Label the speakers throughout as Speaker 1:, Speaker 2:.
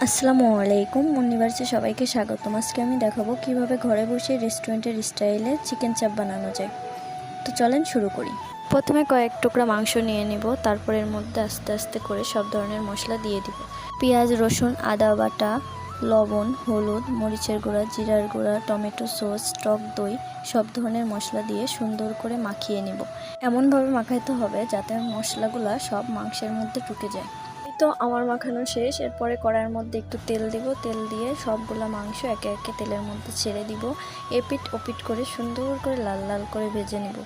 Speaker 1: আসসালামু আলাইকুম, মুন্নিভার্সে সবাইকে স্বাগতম। আজকে আমি দেখাবো কিভাবে ঘরে বসে রেস্টুরেন্টের স্টাইলে চিকেন চাপ বানানো যায়। তো চলেন শুরু করি। প্রথমে কয়েক টুকরা মাংস নিয়ে নিব, তারপর এর মধ্যে আস্তে আস্তে করে সব ধরনের মশলা দিয়ে দিব। পেঁয়াজ, রসুন, আদা বাটা, লবণ, হলুদ, মরিচের গুঁড়া, জিরার গুঁড়া, টমেটো সস, টক দই, সব ধরনের মশলা দিয়ে সুন্দর করে মাখিয়ে নিব। এমনভাবে মাখাইতে হবে যাতে মশলাগুলা সব মাংসের মধ্যে ঢুকে যায়। তো আমার মাখানো শেষ। এরপরে কড়াইয়ের মধ্যে একটু তেল দিব, তেল দিয়ে সবগুলা মাংস একে একে তেলের মধ্যে ছেড়ে দিব। এপিট ওপিট করে সুন্দর করে লাল লাল করে ভেজে নিব।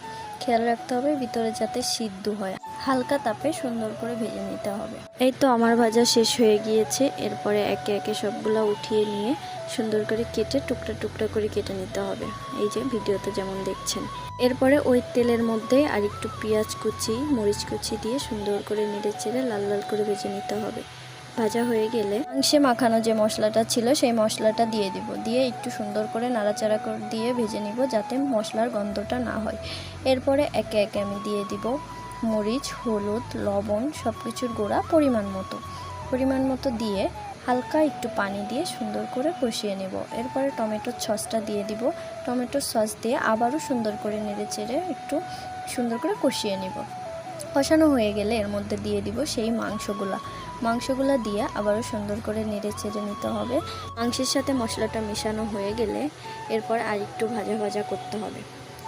Speaker 1: খেয়াল রাখতে হবে ভিতরে যাতে সিদ্ধ হয়, হালকা তাপে সুন্দর করে ভেজে নিতে হবে। এই তো আমার ভাজা শেষ হয়ে গিয়েছে। এরপরে একে একে সবগুলা উঠিয়ে নিয়ে সুন্দর করে কেটে টুকরা টুকরা করে কেটে নিতে হবে, এই যে ভিডিওতে যেমন দেখছেন। এরপরে ওই তেলের মধ্যে আর একটু পেঁয়াজ কুচি, মরিচ কুচি দিয়ে সুন্দর করে নেড়ে চেড়ে লাল লাল করে ভেজে নিতে হবে। ভাজা হয়ে গেলে মাংসে মাখানো যে মশলাটা ছিল সেই মশলাটা দিয়ে দিব, দিয়ে একটু সুন্দর করে নাড়াচাড়া করে দিয়ে ভেজে নিব যাতে মশলার গন্ধটা না হয়। এরপরে একে একে আমি দিয়ে দিব মরিচ, হলুদ, লবণ, সব কিছুর গুঁড়া পরিমাণ মতো দিয়ে হালকা একটু পানি দিয়ে সুন্দর করে কষিয়ে নেব। এরপরে টমেটোর সসটা দিয়ে দিব। টমেটোর সস দিয়ে আবারও সুন্দর করে নেড়ে চেড়ে একটু সুন্দর করে কষিয়ে নেব। কষানো হয়ে গেলে এর মধ্যে দিয়ে দিব সেই মাংসগুলা দিয়ে আবারও সুন্দর করে নেড়ে চেড়ে নিতে হবে। মাংসের সাথে মশলাটা মেশানো হয়ে গেলে এরপর আর একটু ভাজা ভাজা করতে হবে।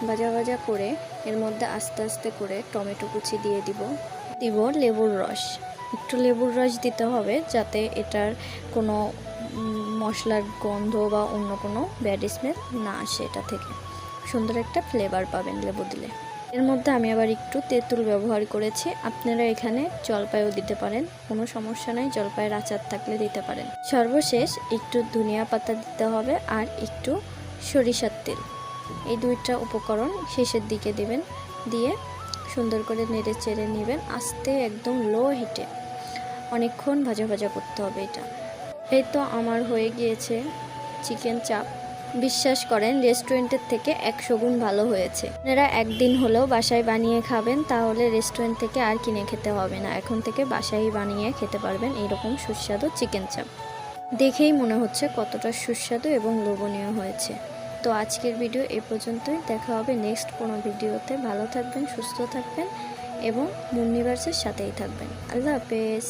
Speaker 1: ভাজা ভাজা করে এর মধ্যে আস্তে আস্তে করে টমেটো কুচি দিয়ে দিব লেবুর রস। একটু লেবুর রস দিতে হবে যাতে এটার কোনো মশলার গন্ধ বা অন্য কোনো ব্যাড স্মেল না আসে, এটা থেকে সুন্দর একটা ফ্লেভার পাবেন লেবু দিলে। এর মধ্যে আমি আবার একটু তেঁতুল ব্যবহার করেছি, আপনারা এখানে জলপাইও দিতে পারেন, কোনো সমস্যা নাই, জলপাইয়ের আচার থাকলে দিতে পারেন। সর্বশেষ একটু ধনিয়া পাতা দিতে হবে আর একটু সরিষার তেল। এই দুইটা উপকরণ শেষের দিকে দিবেন, দিয়ে সুন্দর করে নেড়ে চেড়ে নেবেন আস্তে, একদম লো হিটে অনেকক্ষণ ভাজা ভাজা করতে হবে এটা। এই তো আমার হয়ে গিয়েছে চিকেন চাপ। বিশ্বাস করেন রেস্টুরেন্টের থেকে 100 গুণ ভালো হয়েছে। আপনারা একদিন হলেও বাসায় বানিয়ে খাবেন, তাহলে রেস্টুরেন্ট থেকে আর কিনে খেতে হবে না। এখন থেকে বাসায় বানিয়ে খেতে পারবেন এরকম সুস্বাদু চিকেন চাপ। দেখেই মনে হচ্ছে কতটা সুস্বাদু এবং লোভনীয় হয়েছে। তো আজকের ভিডিও এ পর্যন্তই, দেখা হবে নেক্সট কোনো ভিডিওতে। ভালো থাকবেন, সুস্থ থাকবেন এবং মুন্নিভার্সের সাথেই থাকবেন। আল্লাহ হাফেজ।